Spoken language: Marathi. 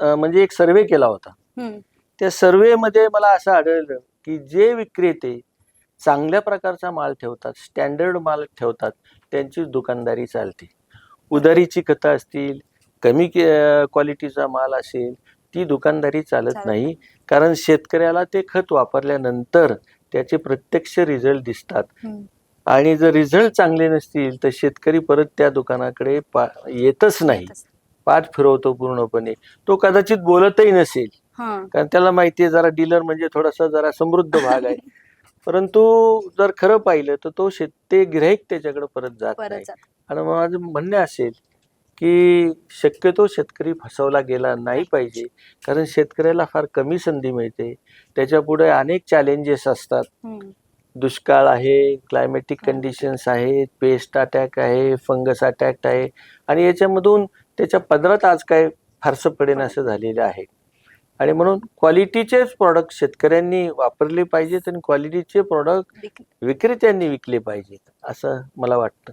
म्हणजे एक सर्वे केला होता. त्या सर्वेमध्ये मला असं आढळलं की जे विक्रेते चांगल्या प्रकारचा माल ठेवतात, स्टँडर्ड माल ठेवतात, त्यांची दुकानदारी चालते. उधारीची खतं असतील, कमी क्वालिटीचा माल असेल, ती दुकानदारी चालत नाही. कारण शेतकऱ्याला ते खत वापरल्यानंतर त्याचे प्रत्यक्ष रिझल्ट दिसतात आणि जर रिझल्ट चांगले नसतील तर शेतकरी परत त्या दुकानाकडे येतच नाही, पाठ फिरवतो पूर्णपणे. तो कदाचित बोलतही नसेल, कारण त्याला माहितीये जरा डीलर म्हणजे थोडासा जरा समृद्ध भाग आहे. परंतु जर खरं पाहिलं तर तो ते गिऱ्हाईक त्याच्याकडे परत जात नाही. आणि माझं म्हणणं असेल की शक्यतो शेतकरी फसवला गेला नाही पाहिजे, कारण शेतकऱ्याला फार कमी संधी मिळते. त्याच्या पुढे अनेक चॅलेंजेस असतात. दुष्काळ आहे, क्लायमेटिक कंडिशन्स आहेत, पेस्ट अटॅक आहे, फंगस अटॅक आहे आणि याच्यामधून त्याच्या पदरात आज काय फारसं पडेन असं झालेलं आहे. आणि म्हणून क्वालिटीचेच प्रॉडक्ट शेतकऱ्यांनी वापरले पाहिजेत आणि क्वालिटीचे प्रॉडक्ट विक्रेत्यांनी विकले पाहिजेत असं मला वाटतं.